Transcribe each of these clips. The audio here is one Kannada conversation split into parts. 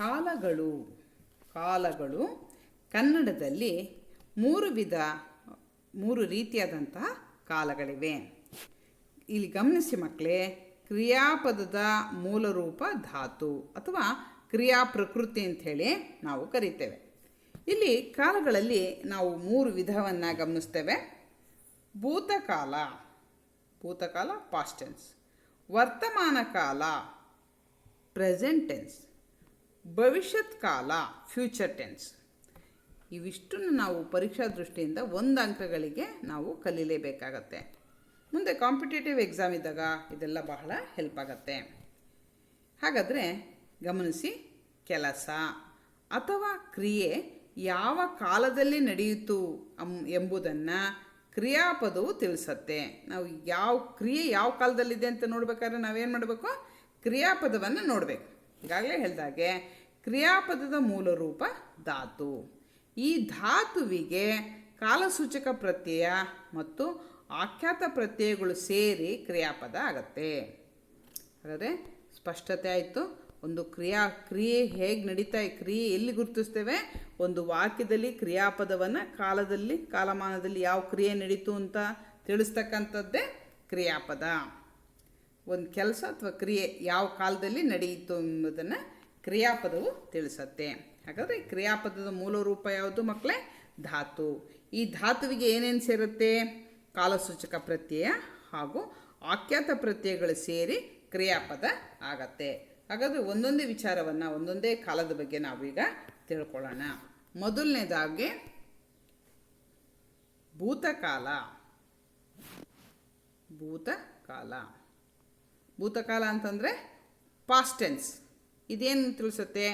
ಕಾಲಗಳು ಕಾಲಗಳು ಕನ್ನಡದಲ್ಲಿ ಮೂರು ರೀತಿಯಾದಂತಹ ಕಾಲಗಳಿವೆ. ಇಲ್ಲಿ ಗಮನಿಸಿ ಮಕ್ಕಳೇ, ಕ್ರಿಯಾಪದದ ಮೂಲ ರೂಪ ಧಾತು ಅಥವಾ ಕ್ರಿಯಾ ಪ್ರಕೃತಿ ಅಂಥೇಳಿ ನಾವು ಕರಿತೇವೆ. ಇಲ್ಲಿ ಕಾಲಗಳಲ್ಲಿ ನಾವು 3 ವಿಧವನ್ನು ಗಮನಿಸ್ತೇವೆ. ಭೂತಕಾಲ ಪಾಸ್ಟ್ ಟೆನ್ಸ್, ವರ್ತಮಾನ ಕಾಲ ಪ್ರೆಸೆಂಟ್ ಟೆನ್ಸ್, ಭವಿಷ್ಯತ್ ಕಾಲ ಫ್ಯೂಚರ್ ಟೆನ್ಸ್. ಇವಿಷ್ಟನ್ನು ನಾವು ಪರೀಕ್ಷಾ ದೃಷ್ಟಿಯಿಂದ 1 ಅಂಕಗಳಿಗೆ ನಾವು ಕಲೀಲೇಬೇಕಾಗತ್ತೆ. ಮುಂದೆ ಕಾಂಪಿಟೇಟಿವ್ ಎಕ್ಸಾಮ್ ಇದ್ದಾಗ ಇದೆಲ್ಲ ಬಹಳ ಹೆಲ್ಪ್ ಆಗುತ್ತೆ. ಹಾಗಾದರೆ ಗಮನಿಸಿ, ಕೆಲಸ ಅಥವಾ ಕ್ರಿಯೆ ಯಾವ ಕಾಲದಲ್ಲಿ ನಡೆಯಿತು ಎಂಬುದನ್ನು ಕ್ರಿಯಾಪದವು ತಿಳಿಸುತ್ತೆ. ನಾವು ಕ್ರಿಯೆ ಯಾವ ಕಾಲದಲ್ಲಿದೆ ಅಂತ ನೋಡ್ಬೇಕಾದ್ರೆ ನಾವೇನು ಮಾಡಬೇಕು? ಕ್ರಿಯಾಪದವನ್ನು ನೋಡಬೇಕು. ಈಗಾಗಲೇ ಹೇಳಿದಾಗೆ ಕ್ರಿಯಾಪದದ ಮೂಲ ರೂಪ ಧಾತು. ಈ ಧಾತುವಿಗೆ ಕಾಲಸೂಚಕ ಪ್ರತ್ಯಯ ಮತ್ತು ಆಖ್ಯಾತ ಪ್ರತ್ಯಯಗಳು ಸೇರಿ ಕ್ರಿಯಾಪದ ಆಗತ್ತೆ. ಹಾಗಾದರೆ ಸ್ಪಷ್ಟತೆ ಆಯಿತು. ಒಂದು ಕ್ರಿಯೆ ಹೇಗೆ ನಡೀತಾ, ಕ್ರಿಯೆ ಎಲ್ಲಿ ಗುರುತಿಸ್ತೇವೆ? ಒಂದು ವಾಕ್ಯದಲ್ಲಿ ಕ್ರಿಯಾಪದವನ್ನು ಕಾಲಮಾನದಲ್ಲಿ ಯಾವ ಕ್ರಿಯೆ ನಡೀತು ಅಂತ ತಿಳಿಸ್ತಕ್ಕಂಥದ್ದೇ ಕ್ರಿಯಾಪದ. ಒಂದು ಕೆಲಸ ಅಥವಾ ಕ್ರಿಯೆ ಯಾವ ಕಾಲದಲ್ಲಿ ನಡೆಯಿತು ಎಂಬುದನ್ನು ಕ್ರಿಯಾಪದವು ತಿಳಿಸುತ್ತೆ. ಹಾಗಾದರೆ ಕ್ರಿಯಾಪದದ ಮೂಲ ರೂಪ ಯಾವುದು ಮಕ್ಕಳೇ? ಧಾತು. ಈ ಧಾತುವಿಗೆ ಏನೇನು ಸೇರುತ್ತೆ? ಕಾಲಸೂಚಕ ಪ್ರತ್ಯಯ ಹಾಗೂ ಆಖ್ಯಾತ ಪ್ರತ್ಯಯಗಳು ಸೇರಿ ಕ್ರಿಯಾಪದ ಆಗತ್ತೆ. ಹಾಗಾದರೆ ಒಂದೊಂದೇ ವಿಚಾರವನ್ನು, ಒಂದೊಂದೇ ಕಾಲದ ಬಗ್ಗೆ ನಾವೀಗ ತಿಳ್ಕೊಳ್ಳೋಣ. ಮೊದಲನೇದಾಗಿ ಭೂತಕಾಲ. ಭೂತಕಾಲ ಅಂತಂದರೆ ಪಾಸ್ಟ್ ಟೆನ್ಸ್. ಇದೇನು ತಿಳಿಸುತ್ತೆ?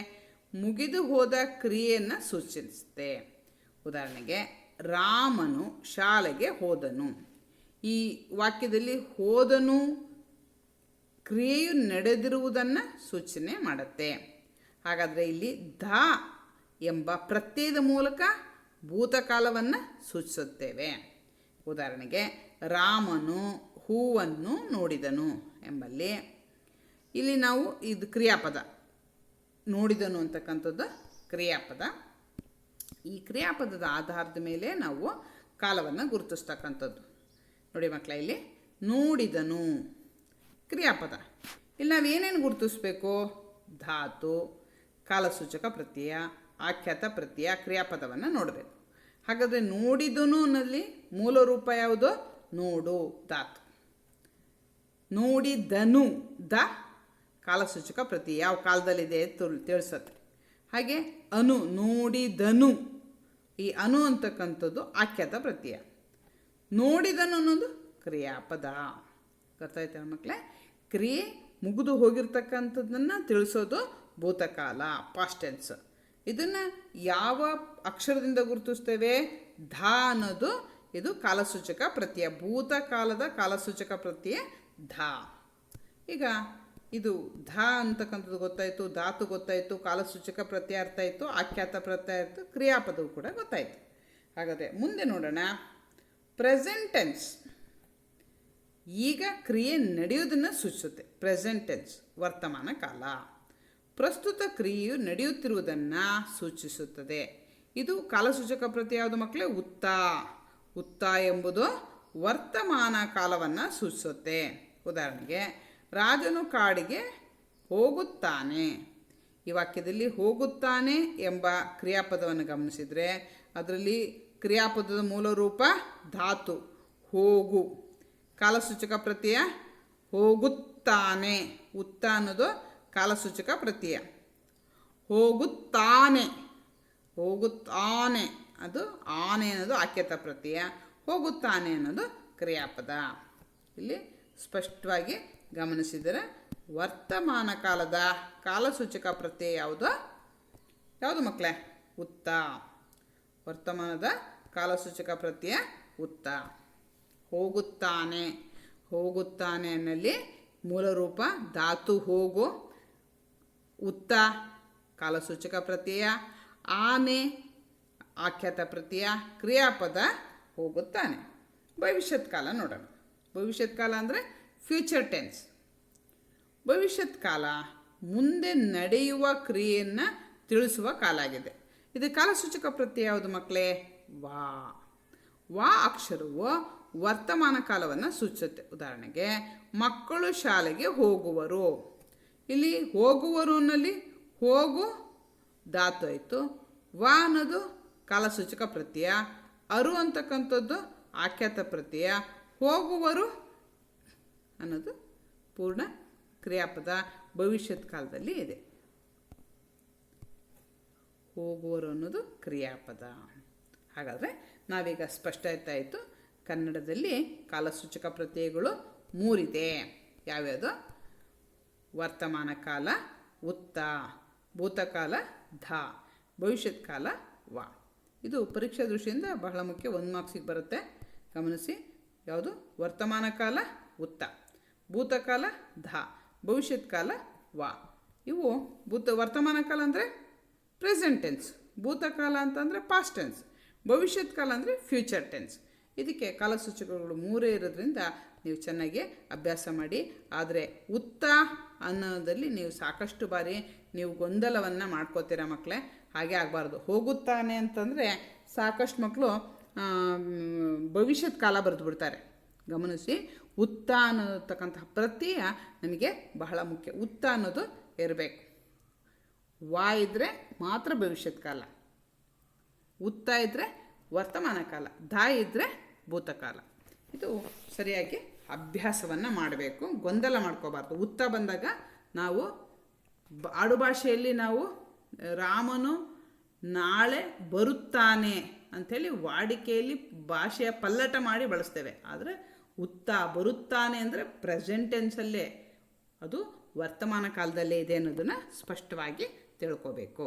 ಮುಗಿದು ಹೋದ ಕ್ರಿಯೆಯನ್ನು ಸೂಚಿಸುತ್ತೆ. ಉದಾಹರಣೆಗೆ, ರಾಮನು ಶಾಲೆಗೆ ಹೋದನು. ಈ ವಾಕ್ಯದಲ್ಲಿ ಹೋದನು ಕ್ರಿಯೆಯು ನಡೆದಿರುವುದನ್ನು ಸೂಚನೆ ಮಾಡುತ್ತೆ. ಹಾಗಾದರೆ ಇಲ್ಲಿ ಧ ಎಂಬ ಪ್ರತ್ಯಯದ ಮೂಲಕ ಭೂತಕಾಲವನ್ನು ಸೂಚಿಸುತ್ತೇವೆ. ಉದಾಹರಣೆಗೆ, ರಾಮನು ಹೂವನ್ನು ನೋಡಿದನು ಎಂಬಲ್ಲಿ ಇಲ್ಲಿ ನಾವು ಇದು ಕ್ರಿಯಾಪದ, ನೋಡಿದನು ಅಂತಕ್ಕಂಥದ್ದು ಕ್ರಿಯಾಪದ. ಈ ಕ್ರಿಯಾಪದದ ಆಧಾರದ ಮೇಲೆ ನಾವು ಕಾಲವನ್ನು ಗುರುತಿಸ್ತಕ್ಕಂಥದ್ದು. ನೋಡಿ ಮಕ್ಕಳ, ಇಲ್ಲಿ ನೋಡಿದನು ಕ್ರಿಯಾಪದ. ಇಲ್ಲಿ ನಾವೇನೇನು ಗುರುತಿಸ್ಬೇಕು? ಧಾತು, ಕಾಲಸೂಚಕ ಪ್ರತ್ಯಯ, ಆಖ್ಯಾತ ಪ್ರತ್ಯಯ, ಕ್ರಿಯಾಪದವನ್ನು ನೋಡಬೇಕು. ಹಾಗಾದರೆ ನೋಡಿದನು ಅನ್ನಲ್ಲಿ ಮೂಲ ರೂಪ ಯಾವುದು? ನೋಡು, ಧಾತು. ನೋಡಿದನು ದ ಕಾಲಸೂಚಕ ಪ್ರತ್ಯಯ ಯಾವ ಕಾಲದಲ್ಲಿದೆ ತಿಳಿಸುತ್ತೆ. ಹಾಗೆ ನೋಡಿದನು, ಈ ಅಂತಕ್ಕಂಥದ್ದು ಆಖ್ಯಾತ ಪ್ರತ್ಯಯ. ನೋಡಿದನು ಅನ್ನೋದು ಕ್ರಿಯಾಪದ. ಗೊತ್ತಾಯ್ತಾ ಮಕ್ಕಳೇ? ಕ್ರಿಯೆ ಮುಗಿದು ಹೋಗಿರ್ತಕ್ಕಂಥದ್ದನ್ನು ತಿಳಿಸೋದು ಭೂತಕಾಲ, ಪಾಸ್ಟ್ ಟೆನ್ಸ್. ಇದನ್ನು ಯಾವ ಅಕ್ಷರದಿಂದ ಗುರುತಿಸ್ತೇವೆ? ಧ ಅನ್ನೋದು ಇದು ಕಾಲಸೂಚಕ ಪ್ರತ್ಯಯ. ಭೂತಕಾಲದ ಕಾಲಸೂಚಕ ಪ್ರತ್ಯಯ ಧ. ಈಗ ಇದು ಧ ಅಂತಕ್ಕಂಥದ್ದು ಗೊತ್ತಾಯಿತು, ಧಾತು ಗೊತ್ತಾಯಿತು, ಕಾಲಸೂಚಕ ಪ್ರತ್ಯಯ ಅರ್ಥ ಆಯಿತು, ಆಖ್ಯಾತ ಪ್ರತ್ಯಯ ಆಯಿತು, ಕ್ರಿಯಾಪದವು ಕೂಡ ಗೊತ್ತಾಯಿತು. ಹಾಗಾದರೆ ಮುಂದೆ ನೋಡೋಣ. ಪ್ರೆಸೆಂಟ್ ಟೆನ್ಸ್ ಈಗ ಕ್ರಿಯೆ ನಡೆಯುವುದನ್ನು ಸೂಚಿಸುತ್ತೆ. ಪ್ರೆಸೆಂಟ್ ಟೆನ್ಸ್ ವರ್ತಮಾನ ಕಾಲ. ಪ್ರಸ್ತುತ ಕ್ರಿಯೆಯು ನಡೆಯುತ್ತಿರುವುದನ್ನು ಸೂಚಿಸುತ್ತದೆ. ಇದು ಕಾಲಸೂಚಕ ಪ್ರತ್ಯಯ ಯಾವುದು ಮಕ್ಕಳೇ? ಉತ್ತ ಎಂಬುದು ವರ್ತಮಾನ ಕಾಲವನ್ನು ಸೂಚಿಸುತ್ತೆ. ಉದಾಹರಣೆಗೆ, ರಾಜನು ಕಾಡಿಗೆ ಹೋಗುತ್ತಾನೆ. ಈ ವಾಕ್ಯದಲ್ಲಿ ಹೋಗುತ್ತಾನೆ ಎಂಬ ಕ್ರಿಯಾಪದವನ್ನು ಗಮನಿಸಿದರೆ ಅದರಲ್ಲಿ ಕ್ರಿಯಾಪದದ ಮೂಲ ರೂಪ ಧಾತು ಹೋಗು. ಕಾಲಸೂಚಕ ಪ್ರತ್ಯಯ ಹೋಗುತ್ತಾನೆ. ಉತ್ತ ಅನ್ನೋದು ಕಾಲಸೂಚಕ ಪ್ರತ್ಯಯ. ಹೋಗುತ್ತಾನೆ ಅದು ಆನೆ ಅನ್ನೋದು ಆಖ್ಯಾತ ಪ್ರತ್ಯಯ. ಹೋಗುತ್ತಾನೆ ಅನ್ನೋದು ಕ್ರಿಯಾಪದ. ಇಲ್ಲಿ ಸ್ಪಷ್ಟವಾಗಿ ಗಮನಿಸಿದರೆ ವರ್ತಮಾನ ಕಾಲದ ಕಾಲಸೂಚಕ ಪ್ರತ್ಯಯ ಯಾವುದು ಮಕ್ಕಳೇ? ಉತ್ತ. ವರ್ತಮಾನದ ಕಾಲಸೂಚಕ ಪ್ರತ್ಯಯ ಉತ್ತ. ಹೋಗುತ್ತಾನೆ ಅನ್ನಲ್ಲಿ ಮೂಲ ರೂಪ ಧಾತು ಹೋಗು. ಉತ್ತ ಕಾಲಸೂಚಕ ಪ್ರತ್ಯಯ. ಆನೆ ಆಖ್ಯಾತ ಪ್ರತ್ಯಯ. ಕ್ರಿಯಾಪದ ಹೋಗುತ್ತಾನೆ. ಭವಿಷ್ಯತ್ ಕಾಲ ನೋಡೋಣ. ಭವಿಷ್ಯತ್ ಕಾಲ ಅಂದರೆ ಫ್ಯೂಚರ್ ಟೆನ್ಸ್. ಭವಿಷ್ಯತ್ ಕಾಲ ಮುಂದೆ ನಡೆಯುವ ಕ್ರಿಯೆಯನ್ನು ತಿಳಿಸುವ ಕಾಲ ಆಗಿದೆ. ಇದು ಕಾಲಸೂಚಕ ಪ್ರತ್ಯಯ ಯಾವುದು ಮಕ್ಕಳೇ? ವಾ. ವಾ ಅಕ್ಷರವು ವರ್ತಮಾನ ಕಾಲವನ್ನು ಸೂಚಿಸುತ್ತೆ. ಉದಾಹರಣೆಗೆ ಮಕ್ಕಳು ಶಾಲೆಗೆ ಹೋಗುವರು. ಇಲ್ಲಿ ಹೋಗುವರು ಅನ್ನಲ್ಲಿ ಹೋಗು ಧಾತು ಆಯಿತು. ವಾ ಅನ್ನೋದು ಕಾಲಸೂಚಕ ಪ್ರತ್ಯಯ. ಅರು ಅಂತಕ್ಕಂಥದ್ದು ಆಖ್ಯಾತ ಪ್ರತ್ಯಯ. ಹೋಗುವರು ಅನ್ನೋದು ಪೂರ್ಣ ಕ್ರಿಯಾಪದ ಭವಿಷ್ಯತ್ ಕಾಲದಲ್ಲಿ ಇದೆ. ಹೋಗುವರು ಅನ್ನೋದು ಕ್ರಿಯಾಪದ. ಹಾಗಾದರೆ ನಾವೀಗ ಸ್ಪಷ್ಟ ಆಯಿತು, ಕನ್ನಡದಲ್ಲಿ ಕಾಲಸೂಚಕ ಪ್ರತ್ಯಯಗಳು 3 ಇದೆ. ಯಾವ್ಯಾವುದು? ವರ್ತಮಾನ ಕಾಲ ಉತ್ತ, ಭೂತಕಾಲ ಧ, ಭವಿಷ್ಯತ್ ಕಾಲ ವ. ಇದು ಪರೀಕ್ಷಾ ದೃಷ್ಟಿಯಿಂದ ಬಹಳ ಮುಖ್ಯ, 1 ಮಾರ್ಕ್ಸಿಗೆ ಬರುತ್ತೆ, ಗಮನಿಸಿ. ಯಾವುದು? ವರ್ತಮಾನ ಕಾಲ ಉತ್ತ, ಭೂತಕಾಲ ಧ, ಭವಿಷ್ಯತ್ ಕಾಲ ವ. ಇವು ವರ್ತಮಾನ ಕಾಲ ಅಂದರೆ ಪ್ರೆಸೆಂಟ್ ಟೆನ್ಸ್, ಭೂತಕಾಲ ಅಂತಂದರೆ ಪಾಸ್ಟ್ ಟೆನ್ಸ್, ಭವಿಷ್ಯತ್ ಕಾಲ ಅಂದರೆ ಫ್ಯೂಚರ್ ಟೆನ್ಸ್. ಇದಕ್ಕೆ ಕಾಲಸೂಚಕಗಳು 3 ಇರೋದ್ರಿಂದ ನೀವು ಚೆನ್ನಾಗಿ ಅಭ್ಯಾಸ ಮಾಡಿ. ಆದರೆ ಉತ್ತ ಅನ್ನೋದಲ್ಲಿ ನೀವು ಸಾಕಷ್ಟು ಬಾರಿ ನೀವು ಗೊಂದಲವನ್ನು ಮಾಡ್ಕೋತೀರ ಮಕ್ಕಳೇ. ಹಾಗೆ ಆಗಬಾರ್ದು. ಹೋಗುತ್ತಾನೆ ಅಂತಂದರೆ ಸಾಕಷ್ಟು ಮಕ್ಕಳು ಭವಿಷ್ಯತ್ ಕಾಲ ಬರೆದು ಬಿಡ್ತಾರೆ. ಗಮನಿಸಿ, ಉತ್ತ ಅನ್ನತಕ್ಕಂತಹ ಪ್ರತ್ಯಯ ನಮಗೆ ಬಹಳ ಮುಖ್ಯ. ಉತ್ತ ಅನ್ನೋದು ಇರಬೇಕು. ವಾ ಇದ್ದರೆ ಮಾತ್ರ ಭವಿಷ್ಯತ್ ಕಾಲ, ಉತ್ತ ಇದ್ದರೆ ವರ್ತಮಾನ ಕಾಲ, ಧ ಇದ್ದರೆ ಭೂತಕಾಲ. ಇದು ಸರಿಯಾಗಿ ಅಭ್ಯಾಸವನ್ನು ಮಾಡಬೇಕು, ಗೊಂದಲ ಮಾಡ್ಕೋಬಾರ್ದು. ಉತ್ತ ಬಂದಾಗ ನಾವು ಆಡುಭಾಷೆಯಲ್ಲಿ ನಾವು ರಾಮನು ನಾಳೆ ಬರುತ್ತಾನೆ ಅಂಥೇಳಿ ವಾಡಿಕೆಯಲ್ಲಿ ಭಾಷೆಯ ಪಲ್ಲಟ ಮಾಡಿ ಬಳಸ್ತೇವೆ. ಆದರೆ ಉತ್ತ ಬರುತ್ತಾನೆ ಅಂದರೆ ಪ್ರೆಸೆಂಟ್ ಟೆನ್ಸಲ್ಲೇ, ಅದು ವರ್ತಮಾನ ಕಾಲದಲ್ಲೇ ಇದೆ ಅನ್ನೋದನ್ನು ಸ್ಪಷ್ಟವಾಗಿ ತಿಳ್ಕೋಬೇಕು.